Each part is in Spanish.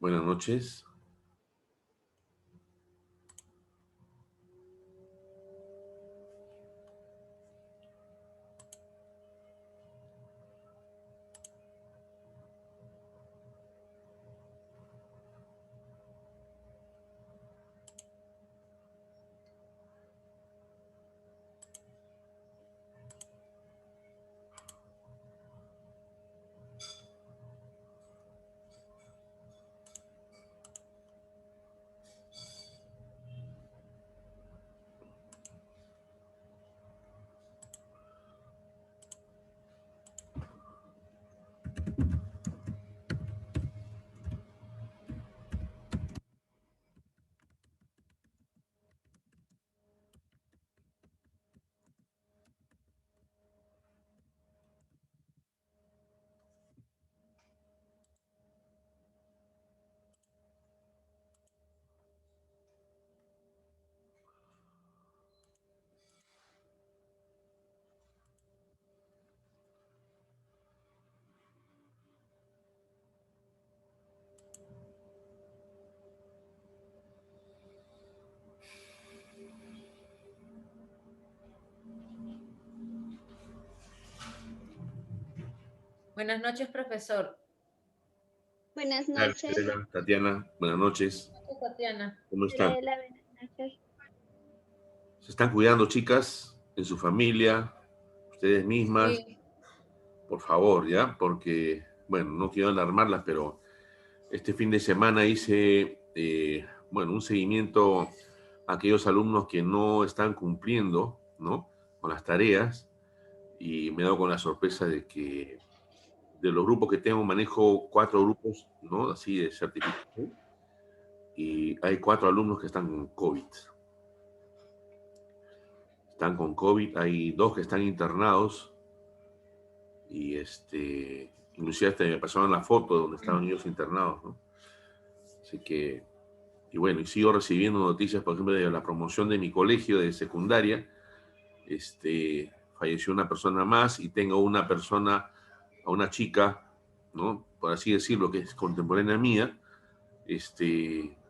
Buenas noches. Buenas noches, profesor. Buenas noches. Tatiana, buenas noches. Tatiana. ¿Cómo están? Buenas noches. ¿Se están cuidando, chicas, en su familia, ustedes mismas? Sí. Por favor, ¿ya? Porque, bueno, no quiero alarmarlas, pero este fin de semana hice, un seguimiento a aquellos alumnos que no están cumpliendo, ¿no? Con las tareas, y me he dado con la sorpresa de que de los grupos que tengo, manejo 4 grupos, ¿no? Así de certificación, y hay 4 alumnos que están con COVID. Están con COVID, hay 2 que están internados, y inclusive hasta me pasaron la foto donde estaban ellos internados, ¿no? Así que, y bueno, y sigo recibiendo noticias, por ejemplo, de la promoción de mi colegio de secundaria. Falleció una persona más, y tengo una persona, a una chica, ¿no? Por así decirlo, que es contemporánea mía,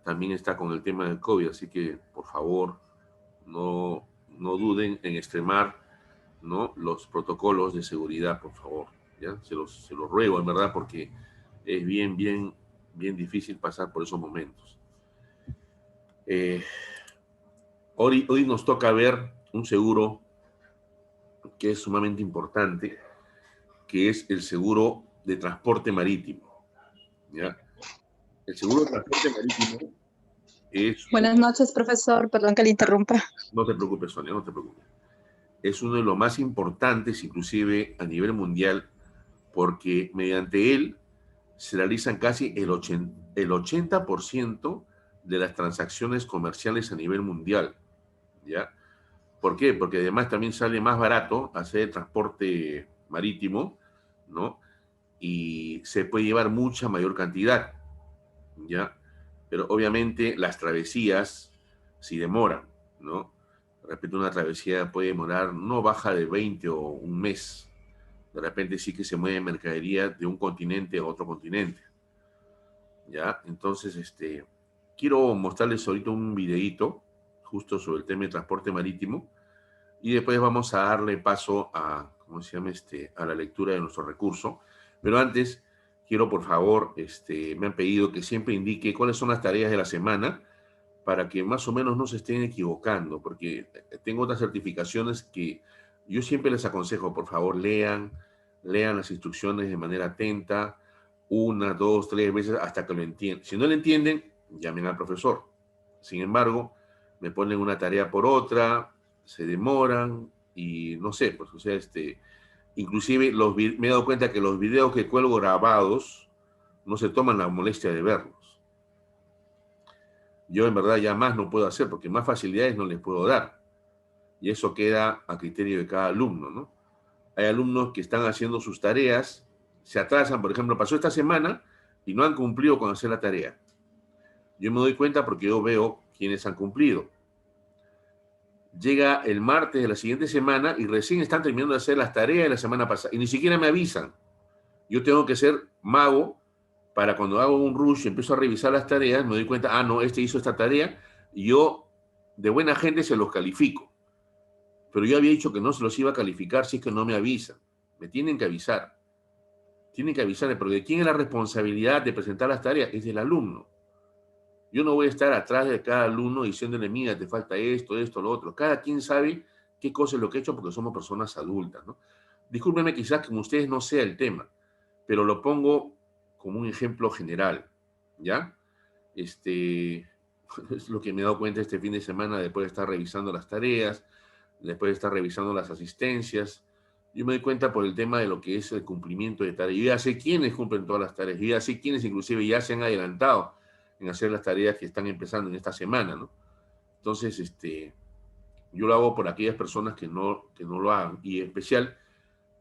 también está con el tema del COVID, así que, por favor, no duden en extremar, ¿no? Los protocolos de seguridad, por favor, ¿ya? Se los ruego, en verdad, porque es bien difícil pasar por esos momentos. Hoy nos toca ver un seguro que es sumamente importante, que es el seguro de transporte marítimo, ¿ya? El seguro de transporte marítimo es... Buenas noches, profesor. Perdón que le interrumpa. No te preocupes, Sonia, no te preocupes. Es uno de los más importantes, inclusive a nivel mundial, porque mediante él se realizan casi el 80% de las transacciones comerciales a nivel mundial, ¿ya? ¿Por qué? Porque además también sale más barato hacer transporte marítimo, ¿no? Y se puede llevar mucha mayor cantidad, ¿ya? Pero obviamente las travesías sí demoran, ¿no? De repente una travesía puede demorar, no baja de 20 o un mes. De repente sí que se mueve mercadería de un continente a otro continente, ¿ya? Entonces, quiero mostrarles ahorita un videíto justo sobre el tema de transporte marítimo, y después vamos a darle paso a, ¿cómo se llama? A la lectura de nuestro recurso. Pero antes, quiero, por favor, me han pedido que siempre indique cuáles son las tareas de la semana, para que más o menos no se estén equivocando, porque tengo otras certificaciones que yo siempre les aconsejo, por favor, lean las instrucciones de manera atenta, 1, 2, 3 veces hasta que lo entiendan. Si no lo entienden, llamen al profesor. Sin embargo, me ponen una tarea por otra, se demoran, y no sé, pues, o sea, inclusive me he dado cuenta que los videos que cuelgo grabados no se toman la molestia de verlos. Yo en verdad ya más no puedo hacer, porque más facilidades no les puedo dar. Y eso queda a criterio de cada alumno, ¿no? Hay alumnos que están haciendo sus tareas, se atrasan, por ejemplo, pasó esta semana y no han cumplido con hacer la tarea. Yo me doy cuenta porque yo veo quiénes han cumplido. Llega el martes de la siguiente semana y recién están terminando de hacer las tareas de la semana pasada y ni siquiera me avisan. Yo tengo que ser mago para cuando hago un rush y empiezo a revisar las tareas, me doy cuenta, no, este hizo esta tarea, y yo de buena gente se los califico. Pero yo había dicho que no se los iba a calificar si es que no me avisan. Me tienen que avisar. Tienen que avisarme, porque ¿de quién es la responsabilidad de presentar las tareas? Es del alumno. Yo no voy a estar atrás de cada alumno diciéndole, mira, te falta esto, lo otro. Cada quien sabe qué cosa es lo que he hecho porque somos personas adultas, ¿no? Discúlpenme quizás que con ustedes no sea el tema, pero lo pongo como un ejemplo general, ¿ya? Es lo que me he dado cuenta este fin de semana después de estar revisando las tareas, después de estar revisando las asistencias. Yo me doy cuenta por el tema de lo que es el cumplimiento de tareas. Yo ya sé quiénes cumplen todas las tareas, yo ya sé quiénes inclusive ya se han adelantado en hacer las tareas que están empezando en esta semana, ¿no? Entonces, yo lo hago por aquellas personas que no lo hagan, y en especial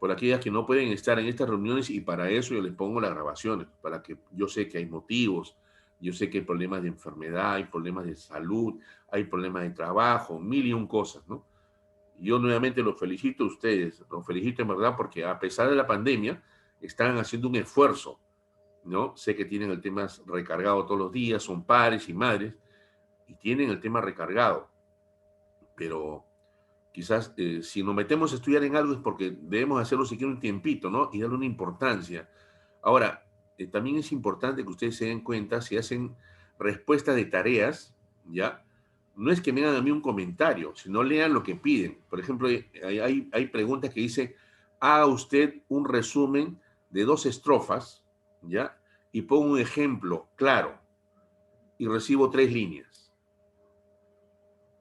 por aquellas que no pueden estar en estas reuniones, y para eso yo les pongo las grabaciones, para que yo sé que hay motivos, yo sé que hay problemas de enfermedad, hay problemas de salud, hay problemas de trabajo, mil y un cosas, ¿no? Yo nuevamente los felicito a ustedes, los felicito en verdad porque a pesar de la pandemia están haciendo un esfuerzo, ¿no? Sé que tienen el tema recargado todos los días, son padres y madres, y tienen el tema recargado, pero quizás si nos metemos a estudiar en algo es porque debemos hacerlo siquiera un tiempito, ¿no? Y darle una importancia. Ahora, también es importante que ustedes se den cuenta, si hacen respuestas de tareas, ¿ya? No es que me hagan a mí un comentario, sino lean lo que piden. Por ejemplo, hay preguntas que dice, haga usted un resumen de 2 estrofas, ¿ya? Y pongo un ejemplo claro, y recibo 3 líneas,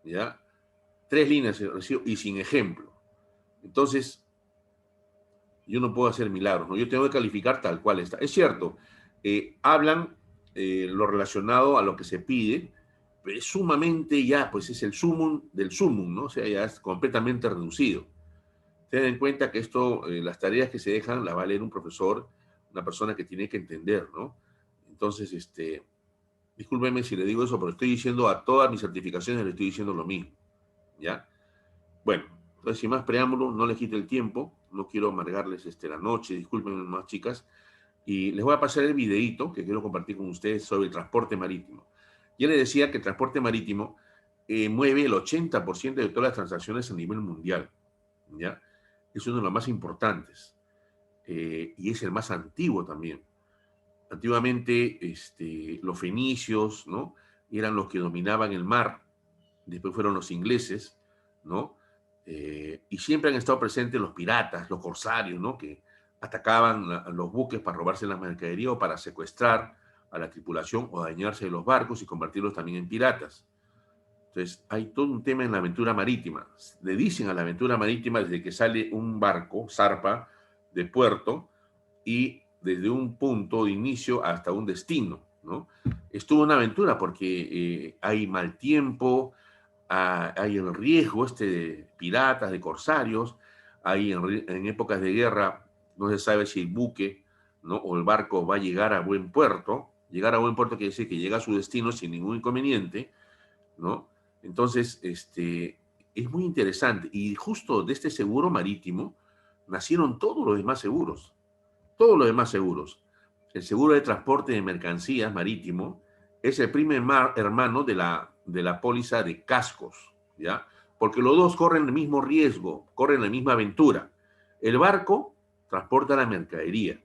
¿ya? 3 líneas recibo y sin ejemplo. Entonces, yo no puedo hacer milagros, ¿no? Yo tengo que calificar tal cual está. Es cierto, hablan lo relacionado a lo que se pide, pero es sumamente ya, pues es el sumum del sumum, ¿no? O sea, ya es completamente reducido. Ten en cuenta que esto, las tareas que se dejan, las va a leer un profesor, una persona que tiene que entender, ¿no? Entonces, discúlpeme si le digo eso, pero estoy diciendo a todas mis certificaciones, le estoy diciendo lo mismo, ¿ya? Bueno, entonces sin más preámbulo, no les quito el tiempo, no quiero amargarles la noche, discúlpenme más chicas, y les voy a pasar el videíto que quiero compartir con ustedes sobre el transporte marítimo. Ya les decía que el transporte marítimo mueve el 80% de todas las transacciones a nivel mundial, ¿ya? Es uno de los más importantes y es el más antiguo también. Antiguamente, los fenicios, ¿no? Eran los que dominaban el mar, después fueron los ingleses, ¿no? Y siempre han estado presentes los piratas, los corsarios, ¿no? Que atacaban a los buques para robarse la mercadería o para secuestrar a la tripulación o dañarse de los barcos y convertirlos también en piratas. Entonces, hay todo un tema en la aventura marítima. Le dicen a la aventura marítima desde que sale un barco, zarpa, de puerto, y desde un punto de inicio hasta un destino, ¿no? Es toda una aventura porque hay mal tiempo, hay el riesgo de piratas, de corsarios, hay en épocas de guerra, no se sabe si el buque, ¿no? O el barco va a llegar a buen puerto. Llegar a buen puerto quiere decir que llega a su destino sin ningún inconveniente, ¿no? Entonces, es muy interesante. Y justo de este seguro marítimo nacieron todos los demás seguros. Todos los demás seguros. El seguro de transporte de mercancías marítimo es el primo hermano de la póliza de cascos, ¿ya? Porque los dos corren el mismo riesgo, corren la misma aventura. El barco transporta la mercadería.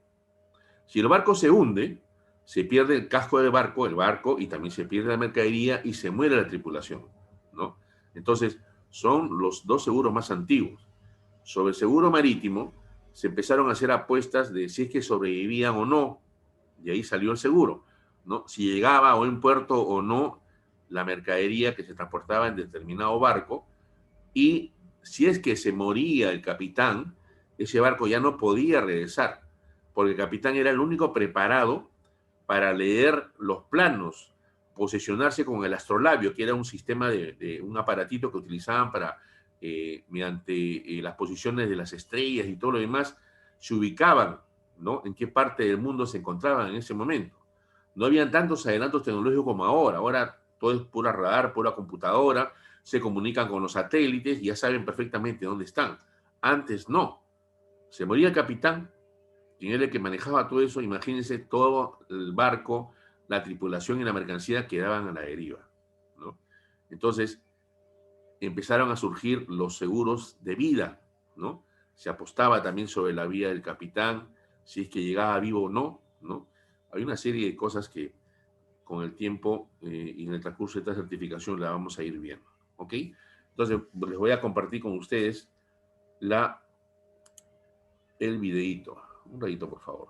Si el barco se hunde, se pierde el casco del barco, y también se pierde la mercadería y se muere la tripulación, ¿no? Entonces, son los 2 seguros más antiguos. Sobre el seguro marítimo, se empezaron a hacer apuestas de si es que sobrevivían o no, y ahí salió el seguro, ¿no? Si llegaba a un puerto o no la mercadería que se transportaba en determinado barco, y si es que se moría el capitán, ese barco ya no podía regresar, porque el capitán era el único preparado para leer los planos, posicionarse con el astrolabio, que era un sistema de un aparatito que utilizaban para, mediante las posiciones de las estrellas y todo lo demás, se ubicaban, ¿no? En qué parte del mundo se encontraban en ese momento. No habían tantos adelantos tecnológicos como ahora. Ahora todo es pura radar, pura computadora, se comunican con los satélites y ya saben perfectamente dónde están. Antes no. Se moría el capitán quien era el que manejaba todo eso, imagínense todo el barco, la tripulación y la mercancía quedaban a la deriva, ¿no? Entonces, empezaron a surgir los seguros de vida, ¿no? Se apostaba también sobre la vida del capitán, si es que llegaba vivo o no, ¿no? Hay una serie de cosas que con el tiempo y en el transcurso de esta certificación la vamos a ir viendo, ¿ok? Entonces, les voy a compartir con ustedes el videíto. Un ratito, por favor.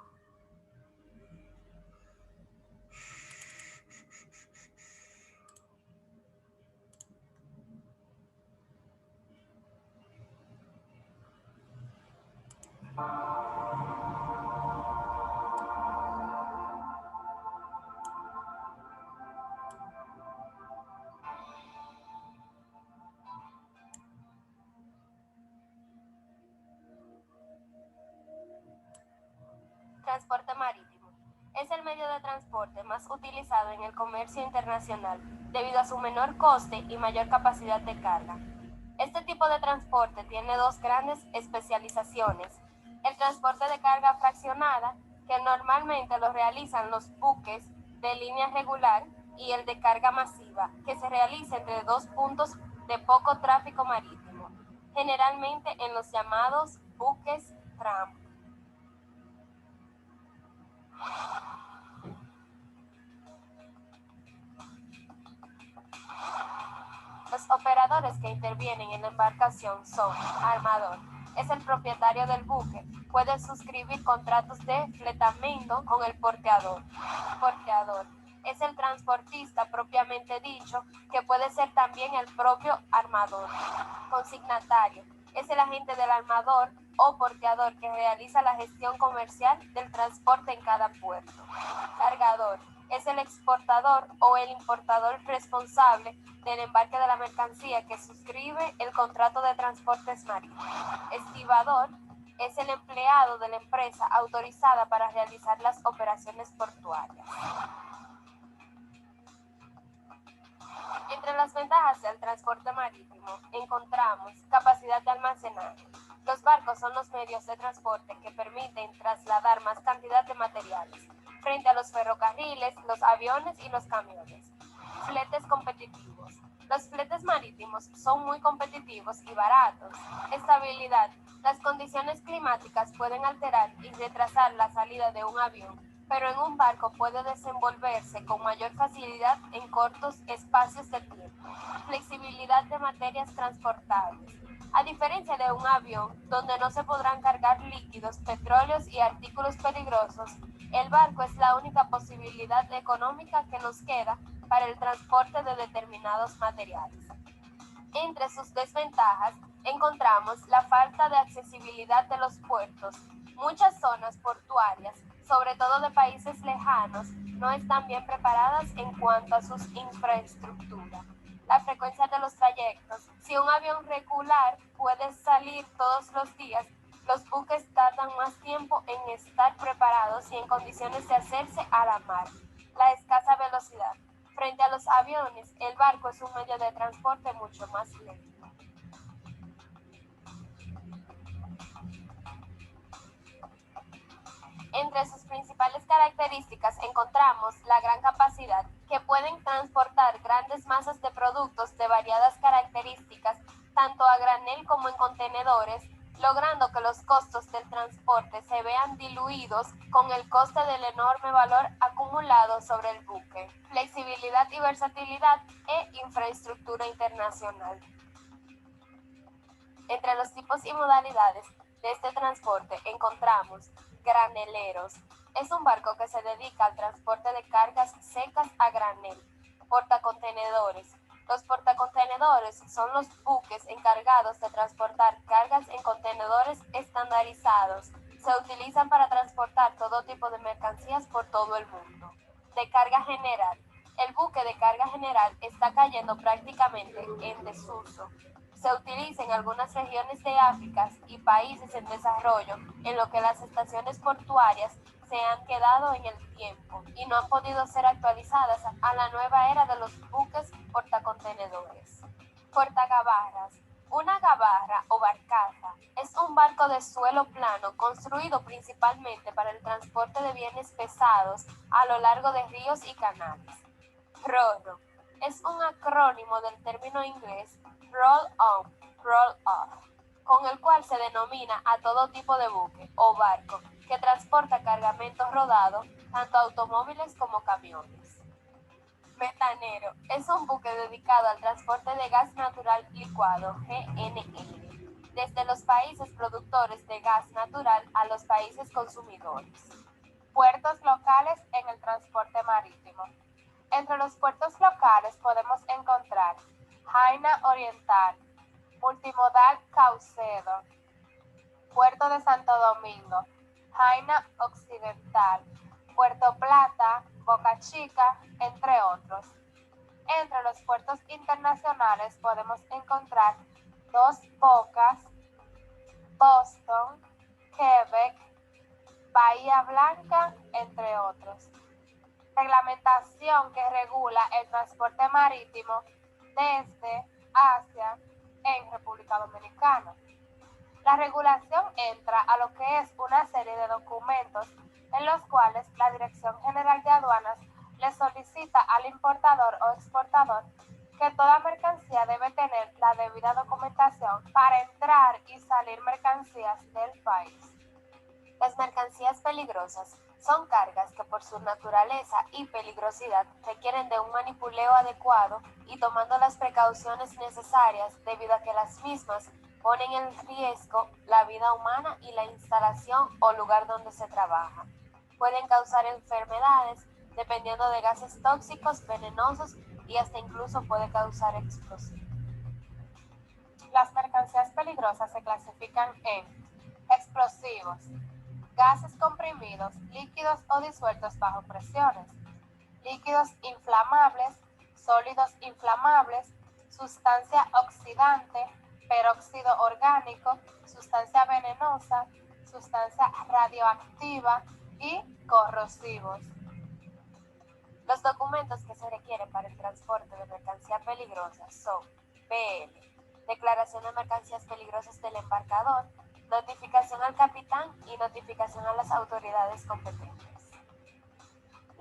Transporte marítimo. Es el medio de transporte más utilizado en el comercio internacional debido a su menor coste y mayor capacidad de carga. Este tipo de transporte tiene dos grandes especializaciones. El transporte de carga fraccionada, que normalmente lo realizan los buques de línea regular, y el de carga masiva, que se realiza entre dos puntos de poco tráfico marítimo, generalmente en los llamados buques tramp. Los operadores que intervienen en la embarcación son: armador, es el propietario del buque, puede suscribir contratos de fletamento con el porteador. Porteador, es el transportista propiamente dicho, que puede ser también el propio armador. Consignatario, es el agente del armador o porteador que realiza la gestión comercial del transporte en cada puerto. Cargador, es el exportador o el importador responsable del embarque de la mercancía que suscribe el contrato de transportes marítimos. Estibador es el empleado de la empresa autorizada para realizar las operaciones portuarias. Entre las ventajas del transporte marítimo encontramos capacidad de almacenaje. Los barcos son los medios de transporte que permiten trasladar más cantidad de materiales frente a los ferrocarriles, los aviones y los camiones. Fletes competitivos. Los fletes marítimos son muy competitivos y baratos. Estabilidad. Las condiciones climáticas pueden alterar y retrasar la salida de un avión, pero en un barco puede desenvolverse con mayor facilidad en cortos espacios de tiempo. Flexibilidad de materias transportables. A diferencia de un avión, donde no se podrán cargar líquidos, petróleos y artículos peligrosos, el barco es la única posibilidad económica que nos queda para el transporte de determinados materiales. Entre sus desventajas encontramos la falta de accesibilidad de los puertos. Muchas zonas portuarias, sobre todo de países lejanos, no están bien preparadas en cuanto a sus infraestructuras. La frecuencia de los trayectos. Si un avión regular puede salir todos los días, los buques tardan más tiempo en estar preparados y en condiciones de hacerse a la mar. La escasa velocidad. Frente a los aviones, el barco es un medio de transporte mucho más lento. Entre sus principales características encontramos la gran capacidad, que pueden transportar grandes masas de productos de variadas características, tanto a granel como en contenedores, logrando que los costos del transporte se vean diluidos con el coste del enorme valor acumulado sobre el buque. Flexibilidad y versatilidad e infraestructura internacional. Entre los tipos y modalidades de este transporte encontramos graneleros. Es un barco que se dedica al transporte de cargas secas a granel. Portacontenedores. Los portacontenedores son los buques encargados de transportar cargas en contenedores estandarizados. Se utilizan para transportar todo tipo de mercancías por todo el mundo. De carga general. El buque de carga general está cayendo prácticamente en desuso. Se utiliza en algunas regiones de África y países en desarrollo, en lo que las estaciones portuarias se han quedado en el tiempo y no han podido ser actualizadas a la nueva era de los buques portacontenedores. Portagabarras. Una gabarra o barcaza es un barco de suelo plano construido principalmente para el transporte de bienes pesados a lo largo de ríos y canales. RoRo es un acrónimo del término inglés roll on, roll off, con el cual se denomina a todo tipo de buque o barco que transporta cargamentos rodados, tanto automóviles como camiones. Metanero es un buque dedicado al transporte de gas natural licuado, GNL, desde los países productores de gas natural a los países consumidores. Puertos locales en el transporte marítimo. Entre los puertos locales podemos encontrar Jaina Oriental, Multimodal Caucedo, Puerto de Santo Domingo, Jaina Occidental, Puerto Plata, Boca Chica, entre otros. Entre los puertos internacionales podemos encontrar Dos Bocas, Boston, Quebec, Bahía Blanca, entre otros. Reglamentación que regula el transporte marítimo desde Asia en República Dominicana. La regulación entra a lo que es una serie de documentos en los cuales la Dirección General de Aduanas le solicita al importador o exportador que toda mercancía debe tener la debida documentación para entrar y salir mercancías del país. Las mercancías peligrosas son cargas que por su naturaleza y peligrosidad requieren de un manipuleo adecuado y tomando las precauciones necesarias debido a que las mismas ponen en riesgo la vida humana y la instalación o lugar donde se trabaja. Pueden causar enfermedades dependiendo de gases tóxicos, venenosos y hasta incluso puede causar explosivos. Las mercancías peligrosas se clasifican en explosivos, gases comprimidos, líquidos o disueltos bajo presiones, líquidos inflamables, sólidos inflamables, sustancia oxidante, peróxido orgánico, sustancia venenosa, sustancia radioactiva y corrosivos. Los documentos que se requieren para el transporte de mercancía peligrosa son PL, declaración de mercancías peligrosas del embarcador, notificación al capitán y notificación a las autoridades competentes.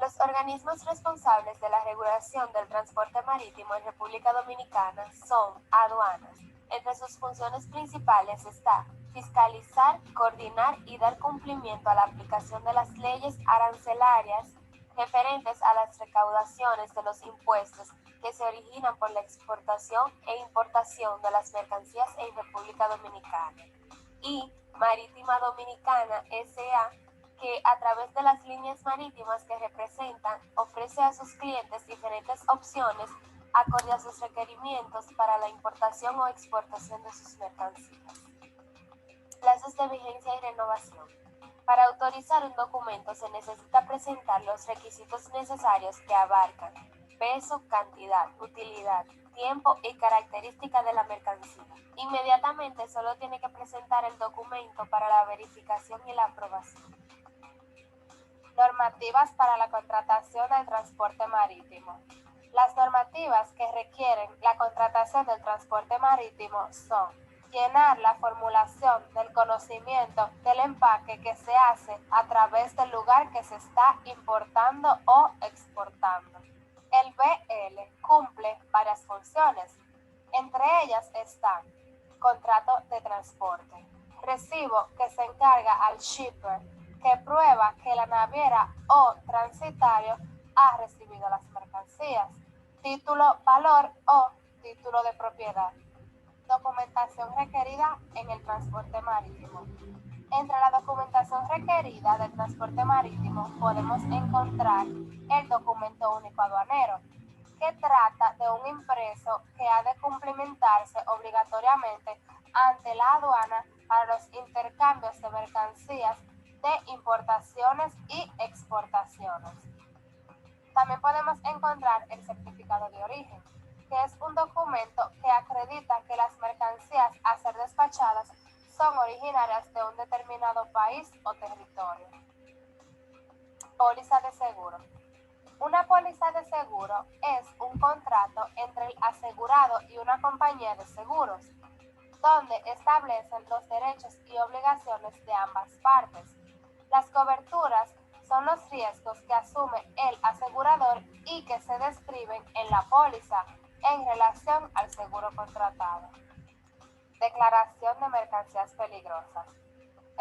Los organismos responsables de la regulación del transporte marítimo en República Dominicana son aduanas. Entre sus funciones principales está fiscalizar, coordinar y dar cumplimiento a la aplicación de las leyes arancelarias referentes a las recaudaciones de los impuestos que se originan por la exportación e importación de las mercancías en República Dominicana. Y Marítima Dominicana S.A., que a través de las líneas marítimas que representan ofrece a sus clientes diferentes opciones acorde a sus requerimientos para la importación o exportación de sus mercancías. Plazos de vigencia y renovación. Para autorizar un documento se necesita presentar los requisitos necesarios que abarcan peso, cantidad, utilidad, tiempo y característica de la mercancía. Inmediatamente solo tiene que presentar el documento para la verificación y la aprobación. Normativas para la contratación del transporte marítimo. Las normativas que requieren la contratación del transporte marítimo son llenar la formulación del conocimiento del empaque que se hace a través del lugar que se está importando o exportando. El BL cumple varias funciones. Entre ellas están contrato de transporte, recibo que se encarga al shipper, que prueba que la naviera o transitario ha recibido las mercancías, título valor o título de propiedad. Documentación requerida en el transporte marítimo. Entre la documentación requerida del transporte marítimo podemos encontrar el documento único aduanero, que trata de un impreso que ha de cumplimentarse obligatoriamente ante la aduana para los intercambios de mercancías de importaciones y exportaciones. También podemos encontrar el certificado de origen, que es un documento que acredita que las mercancías a ser despachadas son originarias de un determinado país o territorio. Póliza de seguro. Una póliza de seguro es un contrato entre el asegurado y una compañía de seguros. donde establecen los derechos y obligaciones de ambas partes. Las coberturas son los riesgos que asume el asegurador y que se describen en la póliza en relación al seguro contratado. Declaración de mercancías peligrosas.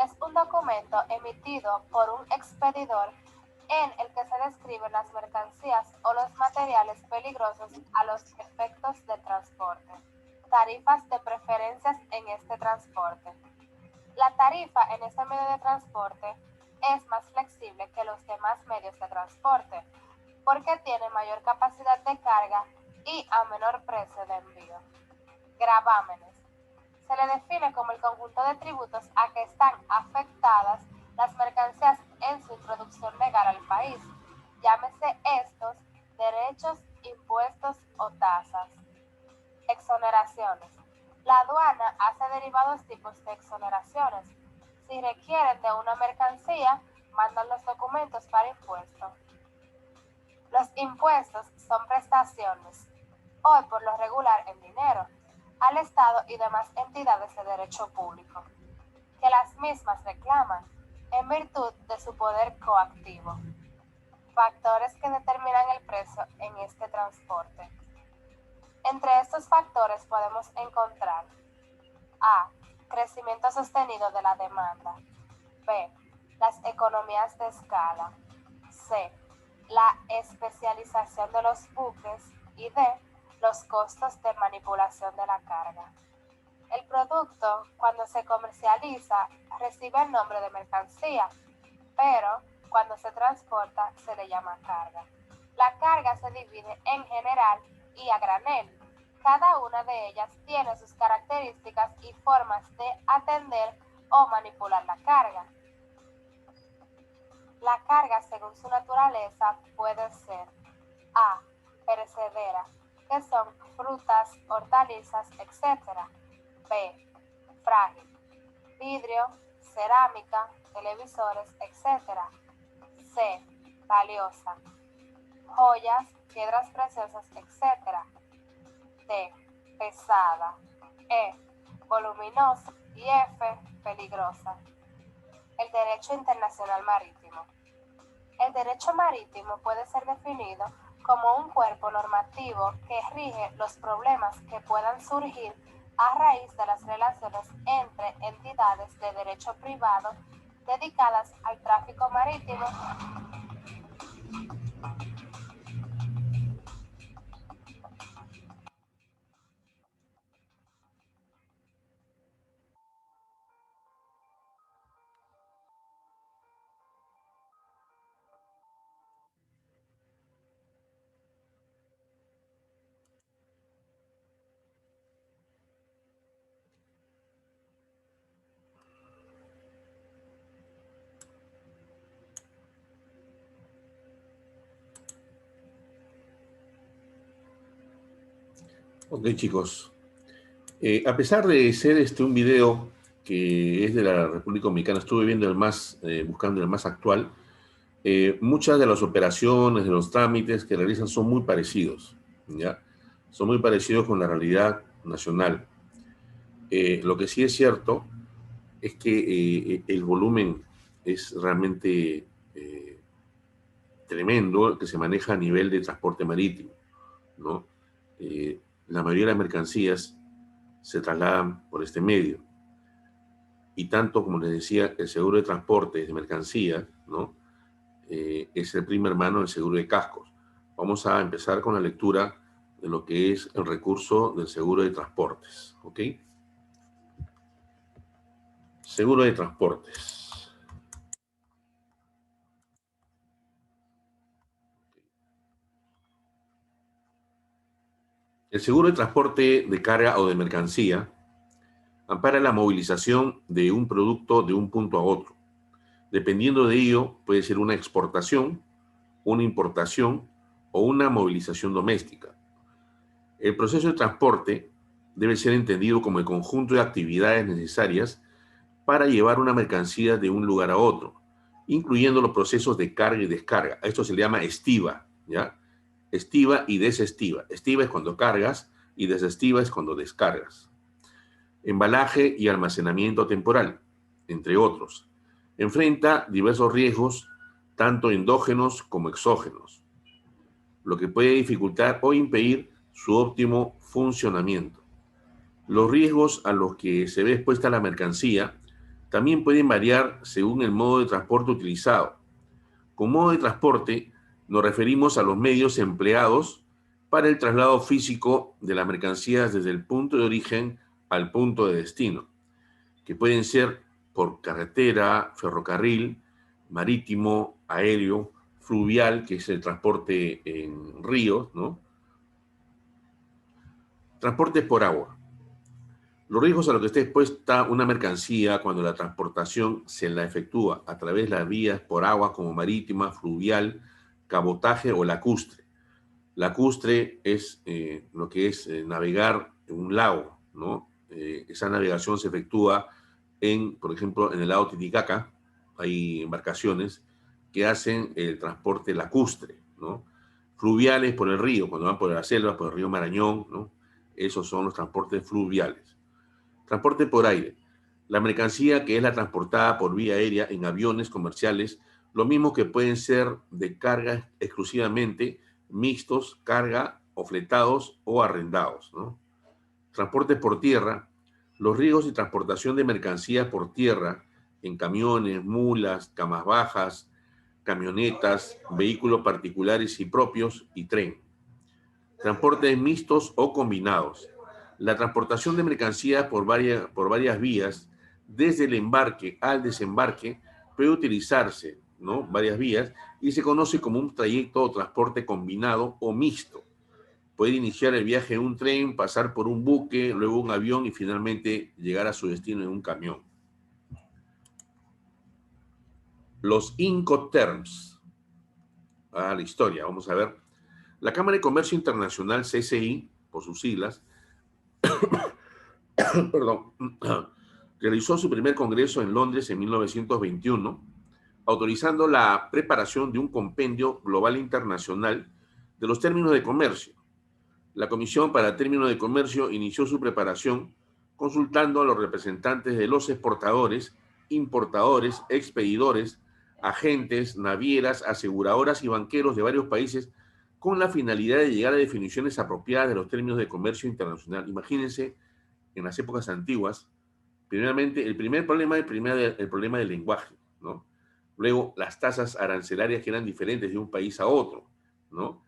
Es un documento emitido por un expedidor en el que se describen las mercancías o los materiales peligrosos a los efectos de transporte. Tarifas de preferencias en este transporte. La tarifa en este medio de transporte es más flexible que los demás medios de transporte porque tiene mayor capacidad de carga y a menor precio de envío. Gravámenes. Se le define como el conjunto de tributos a que están afectadas las mercancías en su introducción legal al país. Llámese estos derechos, impuestos o tasas. Exoneraciones. La aduana hace derivados tipos de exoneraciones. Si requieren de una mercancía, mandan los documentos para impuestos. Los impuestos son prestaciones, hoy por lo regular en dinero, al Estado y demás entidades de derecho público, que las mismas reclaman en virtud de su poder coactivo. Factores que determinan el precio en este transporte. Entre estos factores podemos encontrar A. Crecimiento sostenido de la demanda. B. Las economías de escala. C. La especialización de los buques. Y D. Los costos de manipulación de la carga. El producto, cuando se comercializa, recibe el nombre de mercancía, pero cuando se transporta se le llama carga. La carga se divide en general y a granel. Cada una de ellas tiene sus características y formas de atender o manipular la carga. La carga, según su naturaleza, puede ser A. Perecedera, que son frutas, hortalizas, etc. B. Frágil, vidrio, cerámica, televisores, etc. C. Valiosa, joyas, piedras preciosas, etc. D. Pesada. E. Voluminosa. Y F. Peligrosa. El derecho internacional marítimo. El derecho marítimo puede ser definido como un cuerpo normativo que rige los problemas que puedan surgir a raíz de las relaciones entre entidades de derecho privado dedicadas al tráfico marítimo Ok, chicos. A pesar de ser un video que es de la República Dominicana, estuve viendo buscando el más actual, muchas de las operaciones, de los trámites que realizan son muy parecidos, ¿ya? Son muy parecidos con la realidad nacional. Lo que sí es cierto es que el volumen es realmente tremendo el que se maneja a nivel de transporte marítimo, ¿no? La mayoría de las mercancías se trasladan por este medio. Y tanto, como les decía, el seguro de transporte de mercancías, ¿no? Es el primo hermano del seguro de cascos. Vamos a empezar con la lectura de lo que es el recurso del seguro de transportes, ¿ok? Seguro de transportes. El seguro de transporte de carga o de mercancía ampara la movilización de un producto de un punto a otro. Dependiendo de ello, puede ser una exportación, una importación o una movilización doméstica. El proceso de transporte debe ser entendido como el conjunto de actividades necesarias para llevar una mercancía de un lugar a otro, incluyendo los procesos de carga y descarga. A esto se le llama estiva, ¿ya? Estiva y desestiva. Estiva es cuando cargas y desestiva es cuando descargas. embalaje y almacenamiento temporal, entre otros. Enfrenta diversos riesgos, tanto endógenos como exógenos, lo que puede dificultar o impedir su óptimo funcionamiento. Los riesgos a los que se ve expuesta la mercancía también pueden variar según el modo de transporte utilizado. Con modo de transporte nos referimos a los medios empleados para el traslado físico de las mercancías desde el punto de origen al punto de destino, que pueden ser por carretera, ferrocarril, marítimo, aéreo, fluvial, que es el transporte en ríos, ¿no? Transportes por agua. Los riesgos a los que está expuesta una mercancía cuando la transportación se la efectúa a través de las vías por agua como marítima, fluvial, cabotaje o lacustre. Lacustre es lo que es navegar en un lago, ¿no? Esa navegación se efectúa por ejemplo, en el lago Titicaca. Hay embarcaciones que hacen el transporte lacustre, ¿no? Fluviales por el río, cuando van por las selvas, por el río Marañón, ¿no? Esos son los transportes fluviales. Transporte por aire. La mercancía que es la transportada por vía aérea en aviones comerciales, lo mismo que pueden ser de carga exclusivamente, mixtos, carga o fletados o arrendados, ¿no? Transporte por tierra. Los riesgos de transportación de mercancías por tierra en camiones, mulas, camas bajas, camionetas, vehículos particulares y propios y tren. Transportes mixtos o combinados. La transportación de mercancías por varias vías, desde el embarque al desembarque, puede utilizarse, ¿no? Varias vías, y se conoce como un trayecto o transporte combinado o mixto. Puede iniciar el viaje en un tren, pasar por un buque, luego un avión y finalmente llegar a su destino en un camión. Los Incoterms. La historia, vamos a ver. La Cámara de Comercio Internacional, CCI, por sus siglas, perdón, realizó su primer congreso en Londres en 1921, autorizando la preparación de un compendio global internacional de los términos de comercio. La Comisión para Términos de Comercio inició su preparación consultando a los representantes de los exportadores, importadores, expedidores, agentes, navieras, aseguradoras y banqueros de varios países con la finalidad de llegar a definiciones apropiadas de los términos de comercio internacional. Imagínense, en las épocas antiguas, primeramente, el primer problema es el problema del lenguaje, ¿no? Luego, las tasas arancelarias que eran diferentes de un país a otro, ¿no?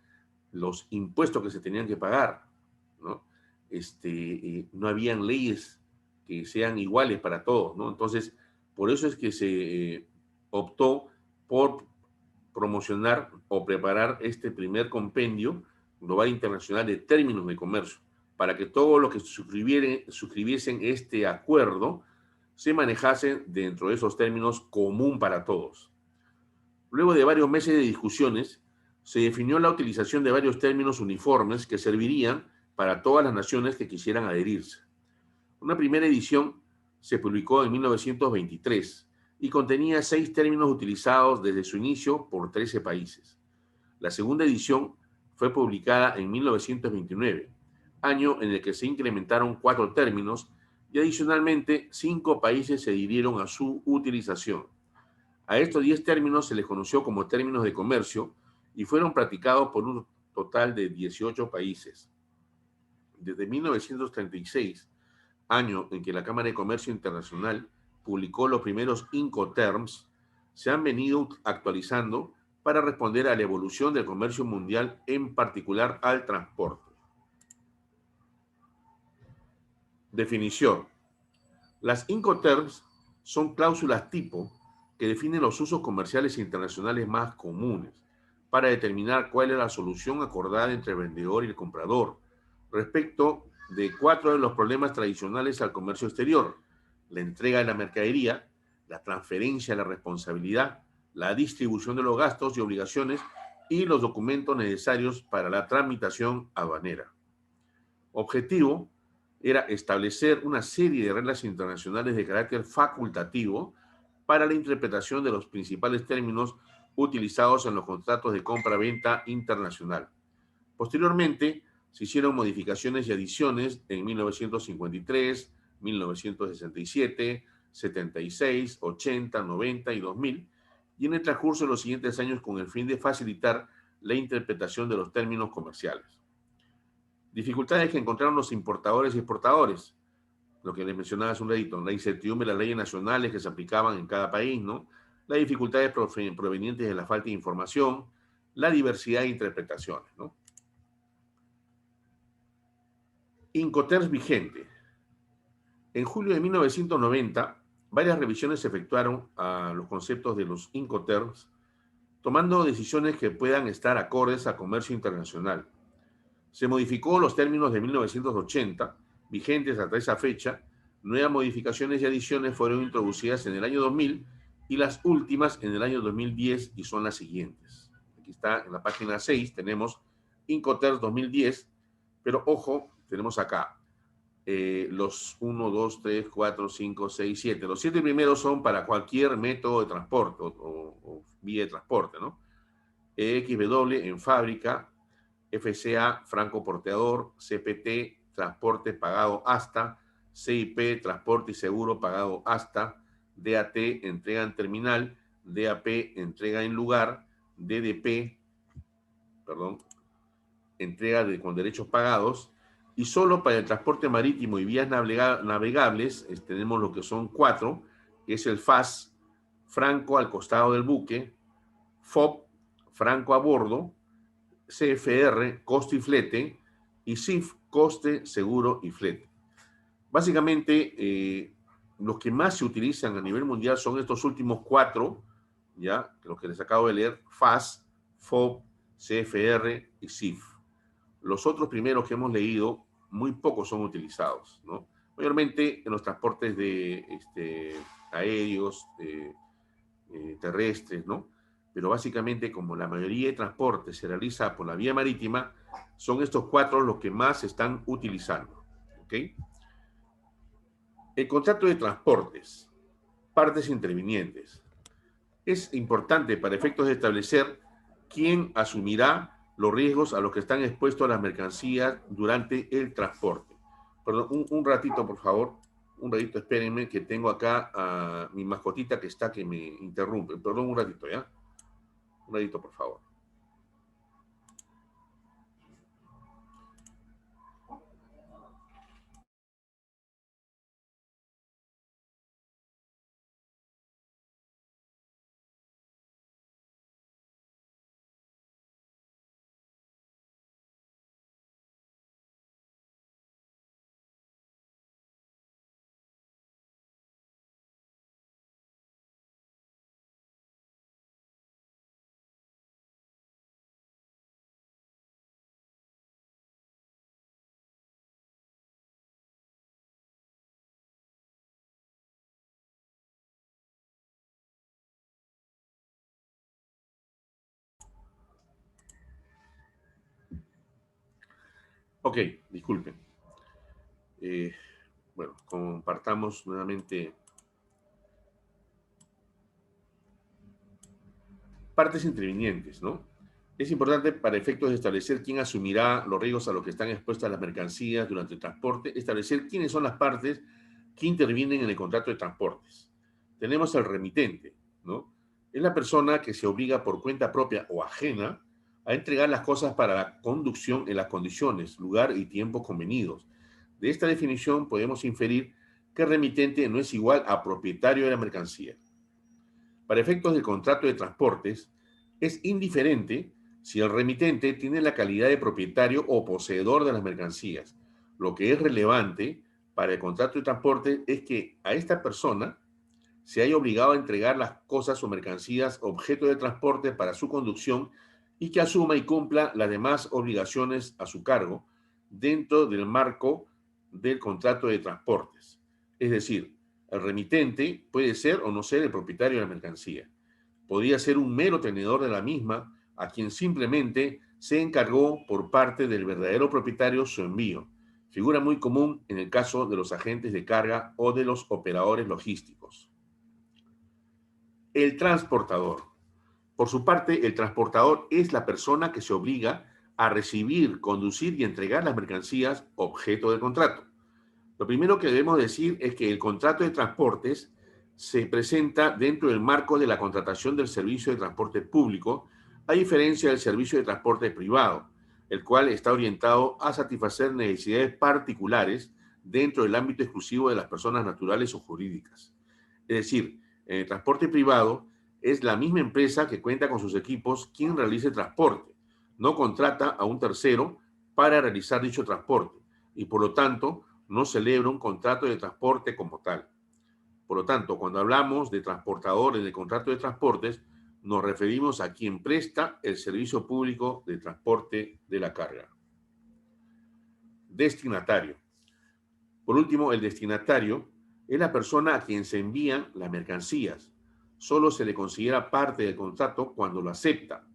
Los impuestos que se tenían que pagar, ¿no? No habían leyes que sean iguales para todos, ¿no? Entonces, por eso es que se optó por promocionar o preparar este primer compendio global internacional de términos de comercio, para que todos los que suscribiesen este acuerdo se manejasen dentro de esos términos común para todos. Luego de varios meses de discusiones, se definió la utilización de varios términos uniformes que servirían para todas las naciones que quisieran adherirse. Una primera edición se publicó en 1923 y contenía 6 términos utilizados desde su inicio por 13 países. La segunda edición fue publicada en 1929, año en el que se incrementaron 4 términos y adicionalmente 5 países se adhirieron a su utilización. A estos 10 términos se les conoció como términos de comercio y fueron practicados por un total de 18 países. Desde 1936, año en que la Cámara de Comercio Internacional publicó los primeros Incoterms, se han venido actualizando para responder a la evolución del comercio mundial, en particular al transporte. Definición. Las Incoterms son cláusulas tipo que definen los usos comerciales internacionales más comunes para determinar cuál es la solución acordada entre el vendedor y el comprador respecto de 4 de los problemas tradicionales al comercio exterior: la entrega de la mercadería, la transferencia de la responsabilidad, la distribución de los gastos y obligaciones y los documentos necesarios para la tramitación aduanera. Objetivo era establecer una serie de reglas internacionales de carácter facultativo para la interpretación de los principales términos utilizados en los contratos de compra-venta internacional. Posteriormente, se hicieron modificaciones y adiciones en 1953, 1967, 76, 80, 90 y 2000, y en el transcurso de los siguientes años con el fin de facilitar la interpretación de los términos comerciales. Dificultades que encontraron los importadores y exportadores, lo que les mencionaba hace un ratito, la incertidumbre de las leyes nacionales que se aplicaban en cada país, ¿no? Las dificultades provenientes de la falta de información, la diversidad de interpretaciones, ¿no? Incoterms vigente. En julio de 1990, varias revisiones se efectuaron a los conceptos de los Incoterms, tomando decisiones que puedan estar acordes a comercio internacional. Se modificó los términos de 1980, vigentes hasta esa fecha. Nuevas modificaciones y adiciones fueron introducidas en el año 2000 y las últimas en el año 2010 y son las siguientes. Aquí está en la página 6, tenemos Incoterms 2010, pero ojo, tenemos acá los 1, 2, 3, 4, 5, 6, 7. Los 7 primeros son para cualquier método de transporte o vía de transporte, ¿no? XW en fábrica, FCA, franco porteador, CPT, transporte pagado hasta, CIP, transporte y seguro pagado hasta, DAT, entrega en terminal, DAP, entrega en lugar, DDP, entrega con derechos pagados, y solo para el transporte marítimo y vías navegables tenemos lo que son 4, que es el FAS, franco al costado del buque, FOB, franco a bordo, CFR, coste y flete, y CIF, coste, seguro y flete. Básicamente, los que más se utilizan a nivel mundial son estos últimos 4, ¿ya? Los que les acabo de leer, FAS, FOB, CFR y CIF. Los otros primeros que hemos leído, muy pocos son utilizados, ¿no? Mayormente en los transportes de aéreos, terrestres, ¿no? Pero básicamente, como la mayoría de transportes se realiza por la vía marítima, son estos 4 los que más se están utilizando, ¿ok? El contrato de transportes, partes intervinientes. Es importante para efectos de establecer quién asumirá los riesgos a los que están expuestos las mercancías durante el transporte. Perdón, un ratito, por favor. Un ratito, espérenme, que tengo acá a mi mascotita que está, que me interrumpe. Perdón, un ratito, ¿ya? Un ratito, por favor. Ok, disculpen. Bueno, compartamos nuevamente. Partes intervinientes, ¿no? Es importante para efectos de establecer quién asumirá los riesgos a los que están expuestas las mercancías durante el transporte, establecer quiénes son las partes que intervienen en el contrato de transportes. Tenemos al remitente, ¿no? Es la persona que se obliga por cuenta propia o ajena a entregar las cosas para la conducción en las condiciones, lugar y tiempo convenidos. De esta definición podemos inferir que el remitente no es igual a propietario de la mercancía. Para efectos del contrato de transportes, es indiferente si el remitente tiene la calidad de propietario o poseedor de las mercancías. Lo que es relevante para el contrato de transporte es que a esta persona se haya obligado a entregar las cosas o mercancías objeto de transporte para su conducción y que asuma y cumpla las demás obligaciones a su cargo dentro del marco del contrato de transportes. Es decir, el remitente puede ser o no ser el propietario de la mercancía. Podría ser un mero tenedor de la misma a quien simplemente se encargó por parte del verdadero propietario su envío. Figura muy común en el caso de los agentes de carga o de los operadores logísticos. El transportador. Por su parte, el transportador es la persona que se obliga a recibir, conducir y entregar las mercancías objeto del contrato. Lo primero que debemos decir es que el contrato de transportes se presenta dentro del marco de la contratación del servicio de transporte público, a diferencia del servicio de transporte privado, el cual está orientado a satisfacer necesidades particulares dentro del ámbito exclusivo de las personas naturales o jurídicas. Es decir, en el transporte privado es la misma empresa que cuenta con sus equipos quien realiza el transporte, no contrata a un tercero para realizar dicho transporte y por lo tanto no celebra un contrato de transporte como tal. Por lo tanto, cuando hablamos de transportadores de contrato de transportes, nos referimos a quien presta el servicio público de transporte de la carga. Destinatario. Por último, el destinatario es la persona a quien se envían las mercancías. Solo se le considera parte del contrato cuando lo acepta,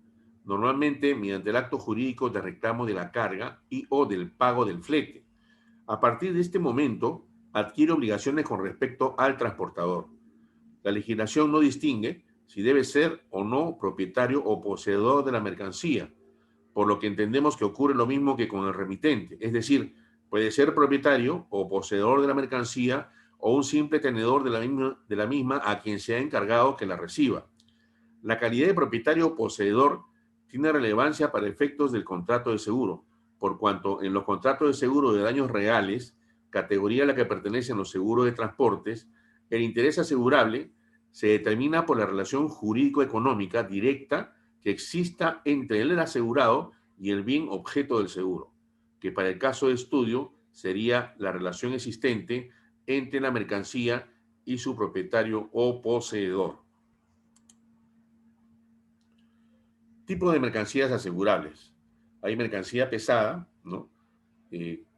normalmente mediante el acto jurídico de reclamo de la carga y o del pago del flete. A partir de este momento, adquiere obligaciones con respecto al transportador. La legislación no distingue si debe ser o no propietario o poseedor de la mercancía, por lo que entendemos que ocurre lo mismo que con el remitente, es decir, puede ser propietario o poseedor de la mercancía o un simple tenedor de la misma a quien se ha encargado que la reciba. La calidad de propietario o poseedor tiene relevancia para efectos del contrato de seguro, por cuanto en los contratos de seguro de daños reales, categoría a la que pertenecen los seguros de transportes, el interés asegurable se determina por la relación jurídico-económica directa que exista entre el asegurado y el bien objeto del seguro, que para el caso de estudio sería la relación existente entre la mercancía y su propietario o poseedor. Tipo de mercancías asegurables. Hay mercancía pesada, ¿no?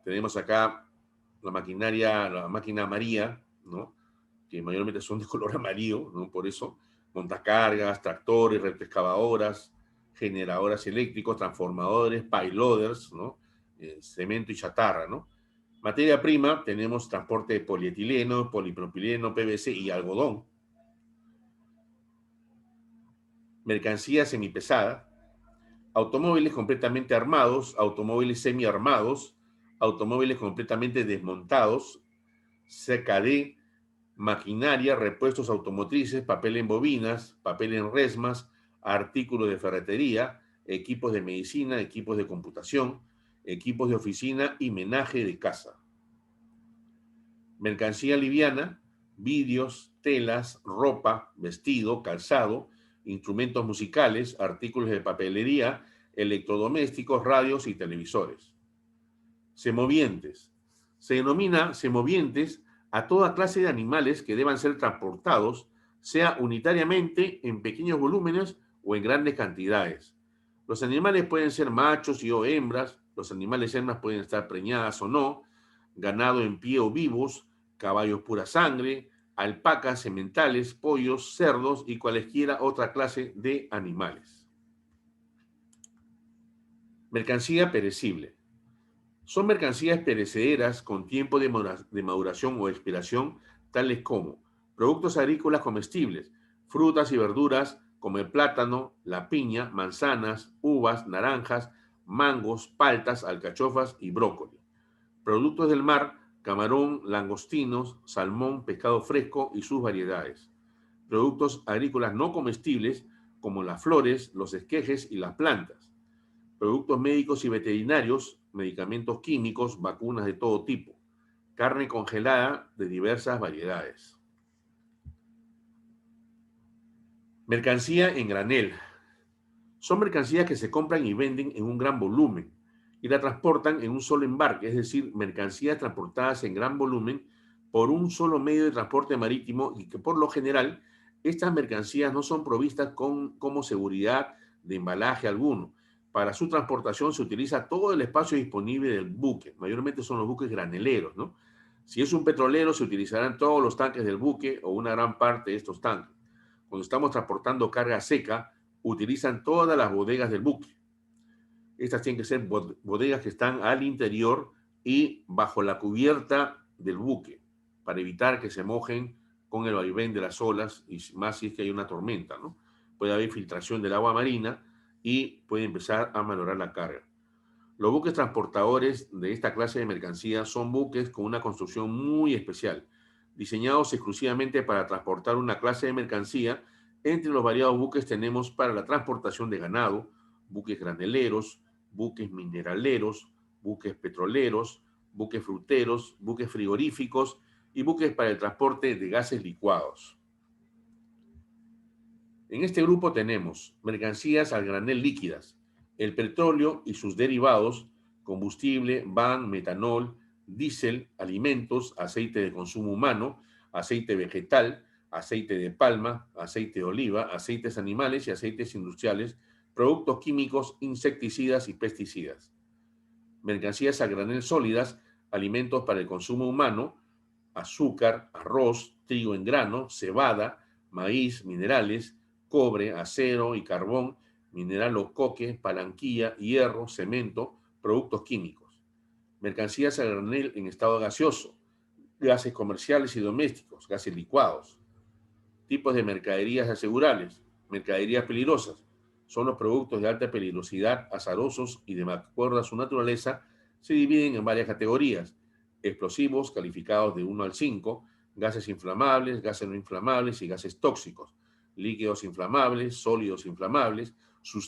Tenemos acá la máquina María, ¿no? Que mayormente son de color amarillo, ¿no? Por eso, montacargas, tractores, retroexcavadoras, generadoras eléctricos, transformadores, payloaders, ¿no? Cemento y chatarra, ¿no? Materia prima, tenemos transporte de polietileno, polipropileno, PVC y algodón. Mercancía semipesada, automóviles completamente armados, automóviles semiarmados, automóviles completamente desmontados, CKD, maquinaria, repuestos automotrices, papel en bobinas, papel en resmas, artículos de ferretería, equipos de medicina, equipos de computación, equipos de oficina y menaje de casa. Mercancía liviana, vidrios, telas, ropa, vestido, calzado, instrumentos musicales, artículos de papelería, electrodomésticos, radios y televisores. Semovientes. Se denomina semovientes a toda clase de animales que deban ser transportados, sea unitariamente, en pequeños volúmenes o en grandes cantidades. Los animales pueden ser machos y o hembras, los animales hembras pueden estar preñadas o no, ganado en pie o vivos, caballos pura sangre, alpacas, sementales, pollos, cerdos y cualesquiera otra clase de animales. Mercancía perecible. Son mercancías perecederas con tiempo de maduración o expiración, tales como productos agrícolas comestibles, frutas y verduras como el plátano, la piña, manzanas, uvas, naranjas, mangos, paltas, alcachofas y brócoli. Productos del mar, camarón, langostinos, salmón, pescado fresco y sus variedades. Productos agrícolas no comestibles como las flores, los esquejes y las plantas. Productos médicos y veterinarios, medicamentos químicos, vacunas de todo tipo. Carne congelada de diversas variedades. Mercancía en granel. Son mercancías que se compran y venden en un gran volumen y la transportan en un solo embarque, es decir, mercancías transportadas en gran volumen por un solo medio de transporte marítimo y que por lo general estas mercancías no son provistas como seguridad de embalaje alguno. Para su transportación se utiliza todo el espacio disponible del buque, mayormente son los buques graneleros, ¿no? Si es un petrolero se utilizarán todos los tanques del buque o una gran parte de estos tanques. Cuando estamos transportando carga seca, utilizan todas las bodegas del buque. Estas tienen que ser bodegas que están al interior y bajo la cubierta del buque para evitar que se mojen con el vaivén de las olas y más si es que hay una tormenta, ¿no? Puede haber filtración del agua marina y puede empezar a malograr la carga. Los buques transportadores de esta clase de mercancías son buques con una construcción muy especial, diseñados exclusivamente para transportar una clase de mercancía. Entre los variados buques tenemos para la transportación de ganado, buques graneleros, buques mineraleros, buques petroleros, buques fruteros, buques frigoríficos y buques para el transporte de gases licuados. En este grupo tenemos mercancías al granel líquidas, el petróleo y sus derivados, combustible, van, metanol, diésel, alimentos, aceite de consumo humano, aceite vegetal, aceite de palma, aceite de oliva, aceites animales y aceites industriales, productos químicos, insecticidas y pesticidas. Mercancías a granel sólidas, alimentos para el consumo humano, azúcar, arroz, trigo en grano, cebada, maíz, minerales, cobre, acero y carbón, mineral o coque, palanquilla, hierro, cemento, productos químicos. Mercancías a granel en estado gaseoso, gases comerciales y domésticos, gases licuados. Tipos de mercaderías asegurables, mercaderías peligrosas. Son los productos de alta peligrosidad, azarosos y de acuerdo a su naturaleza, se dividen en varias categorías. Explosivos, calificados de 1 al 5, gases inflamables, gases no inflamables y gases tóxicos, líquidos inflamables, sólidos inflamables, sustancias